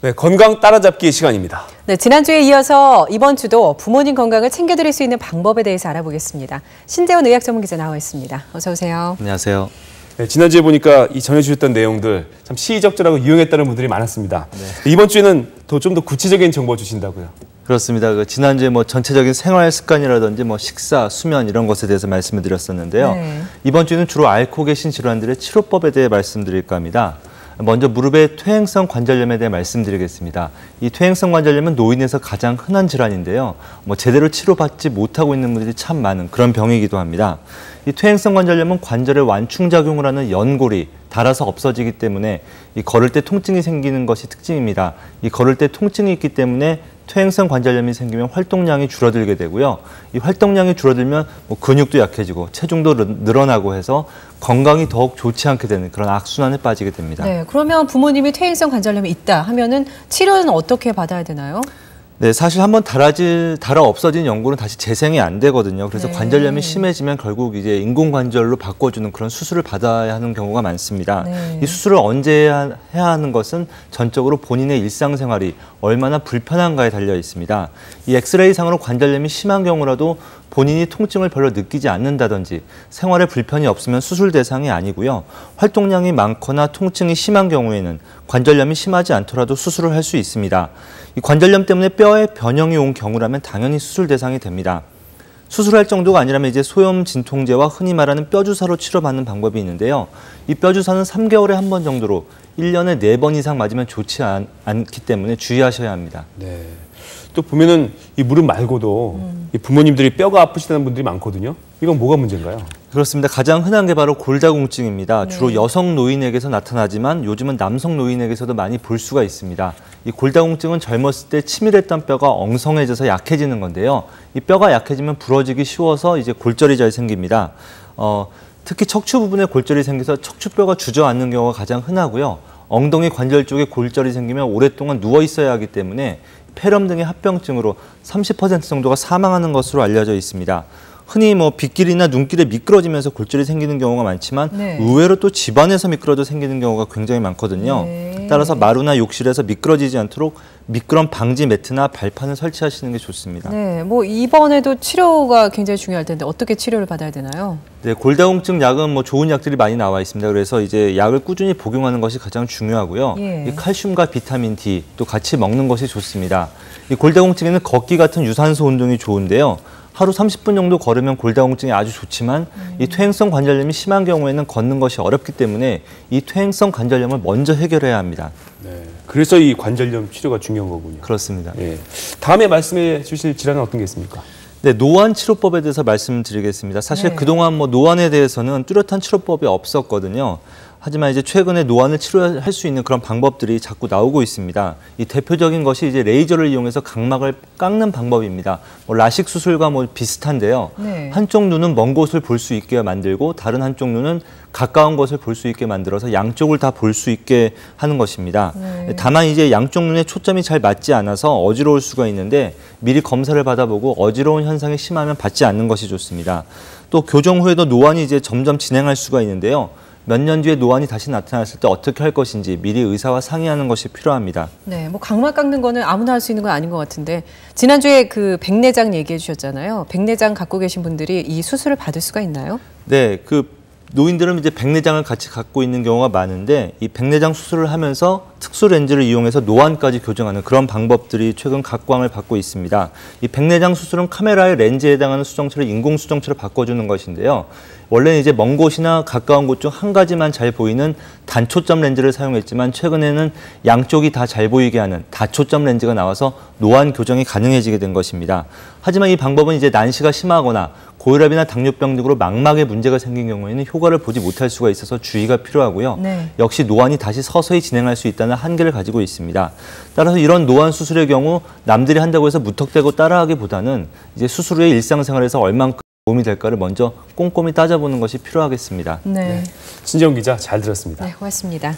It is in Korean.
네, 건강 따라잡기 시간입니다. 네, 지난주에 이어서 이번 주도 부모님 건강을 챙겨드릴 수 있는 방법에 대해서 알아보겠습니다. 신재원 의학 전문 기자 나와 있습니다. 어서 오세요. 안녕하세요. 네, 지난주에 보니까 이 전해주셨던 내용들 참 시의적절하고 유용했다는 분들이 많았습니다. 네. 이번 주에는 좀 더 구체적인 정보 주신다고요? 그렇습니다. 지난주에 전체적인 생활 습관이라든지 식사, 수면 이런 것에 대해서 말씀을 드렸었는데요. 네. 이번 주는 주로 앓고 계신 질환들의 치료법에 대해 말씀드릴까 합니다. 먼저 무릎의 퇴행성 관절염에 대해 말씀드리겠습니다. 이 퇴행성 관절염은 노인에서 가장 흔한 질환인데요. 제대로 치료받지 못하고 있는 분들이 참 많은 그런 병이기도 합니다. 이 퇴행성 관절염은 관절에 완충작용을 하는 연골이 닳아서 없어지기 때문에 이 걸을 때 통증이 생기는 것이 특징입니다. 이 걸을 때 통증이 있기 때문에 퇴행성 관절염이 생기면 활동량이 줄어들게 되고요. 이 활동량이 줄어들면 근육도 약해지고 체중도 늘어나고 해서 건강이 더욱 좋지 않게 되는 그런 악순환에 빠지게 됩니다. 네, 그러면 부모님이 퇴행성 관절염이 있다 하면은 치료는 어떻게 받아야 되나요? 네, 사실 한번 닳아 없어진 연골은 다시 재생이 안 되거든요. 그래서 관절염이 심해지면 결국 이제 인공관절로 바꿔주는 그런 수술을 받아야 하는 경우가 많습니다. 네. 이 수술을 언제 해야 하는 것은 전적으로 본인의 일상생활이 얼마나 불편한가에 달려 있습니다. 이 엑스레이상으로 관절염이 심한 경우라도 본인이 통증을 별로 느끼지 않는다든지 생활에 불편이 없으면 수술 대상이 아니고요. 활동량이 많거나 통증이 심한 경우에는 관절염이 심하지 않더라도 수술을 할 수 있습니다. 이 관절염 때문에 뼈에 변형이 온 경우라면 당연히 수술 대상이 됩니다. 수술할 정도가 아니라면 이제 소염 진통제와 흔히 말하는 뼈주사로 치료받는 방법이 있는데요. 이 뼈주사는 3개월에 한 번 정도로 1년에 4번 이상 맞으면 좋지 않기 때문에 주의하셔야 합니다. 네. 또 보면은 이 무릎 말고도 이 부모님들이 뼈가 아프시다는 분들이 많거든요. 이건 뭐가 문제인가요? 그렇습니다. 가장 흔한 게 바로 골다공증입니다. 주로 여성 노인에게서 나타나지만 요즘은 남성 노인에게서도 많이 볼 수가 있습니다. 이 골다공증은 젊었을 때 치밀했던 뼈가 엉성해져서 약해지는 건데요. 이 뼈가 약해지면 부러지기 쉬워서 이제 골절이 잘 생깁니다. 특히 척추 부분에 골절이 생겨서 척추뼈가 주저앉는 경우가 가장 흔하고요. 엉덩이 관절 쪽에 골절이 생기면 오랫동안 누워 있어야 하기 때문에 폐렴 등의 합병증으로 30% 정도가 사망하는 것으로 알려져 있습니다. 흔히 빗길이나 눈길에 미끄러지면서 골절이 생기는 경우가 많지만 의외로 또 집안에서 미끄러져 생기는 경우가 굉장히 많거든요. 따라서 마루나 욕실에서 미끄러지지 않도록 미끄럼 방지 매트나 발판을 설치하시는 게 좋습니다. 네, 이번에도 치료가 굉장히 중요할 텐데 어떻게 치료를 받아야 되나요? 네, 골다공증 약은 좋은 약들이 많이 나와 있습니다. 그래서 이제 약을 꾸준히 복용하는 것이 가장 중요하고요. 이 칼슘과 비타민 D 또 같이 먹는 것이 좋습니다. 이 골다공증에는 걷기 같은 유산소 운동이 좋은데요. 하루 30분 정도 걸으면 골다공증이 아주 좋지만 이 퇴행성 관절염이 심한 경우에는 걷는 것이 어렵기 때문에 이 퇴행성 관절염을 먼저 해결해야 합니다. 네, 그래서 이 관절염 치료가 중요한 거군요. 그렇습니다. 네. 다음에 말씀해 주실 질환은 어떤 게 있습니까? 네, 노안 치료법에 대해서 말씀드리겠습니다. 사실 그동안 노안에 대해서는 뚜렷한 치료법이 없었거든요. 하지만 이제 최근에 노안을 치료할 수 있는 그런 방법들이 자꾸 나오고 있습니다. 이 대표적인 것이 이제 레이저를 이용해서 각막을 깎는 방법입니다. 라식 수술과 비슷한데요. 한쪽 눈은 먼 곳을 볼 수 있게 만들고 다른 한쪽 눈은 가까운 것을 볼 수 있게 만들어서 양쪽을 다 볼 수 있게 하는 것입니다. 다만 이제 양쪽 눈에 초점이 잘 맞지 않아서 어지러울 수가 있는데 미리 검사를 받아보고 어지러운 현상이 심하면 받지 않는 것이 좋습니다. 또 교정 후에도 노안이 이제 점점 진행할 수가 있는데요. 몇 년 뒤에 노안이 다시 나타났을 때 어떻게 할 것인지 미리 의사와 상의하는 것이 필요합니다. 네, 각막 깎는 거는 아무나 할 수 있는 건 아닌 것 같은데 지난주에 백내장 얘기해 주셨잖아요. 백내장 갖고 계신 분들이 이 수술을 받을 수가 있나요? 네, 노인들은 이제 백내장을 같이 갖고 있는 경우가 많은데 이 백내장 수술을 하면서 특수 렌즈를 이용해서 노안까지 교정하는 그런 방법들이 최근 각광을 받고 있습니다. 이 백내장 수술은 카메라의 렌즈에 해당하는 수정체를 인공 수정체로 바꿔주는 것인데요. 원래는 이제 먼 곳이나 가까운 곳 중 한 가지만 잘 보이는 단초점 렌즈를 사용했지만 최근에는 양쪽이 다 잘 보이게 하는 다초점 렌즈가 나와서 노안 교정이 가능해지게 된 것입니다. 하지만 이 방법은 이제 난시가 심하거나 고혈압이나 당뇨병 등으로 망막에 문제가 생긴 경우에는 효과를 보지 못할 수가 있어서 주의가 필요하고요. 역시 노안이 다시 서서히 진행할 수 있다는 한계를 가지고 있습니다. 따라서 이런 노안 수술의 경우 남들이 한다고 해서 무턱대고 따라하기보다는 이제 수술 후에 일상생활에서 얼만큼 도움이 될까를 먼저 꼼꼼히 따져보는 것이 필요하겠습니다. 신재원 기자 잘 들었습니다. 네, 고맙습니다.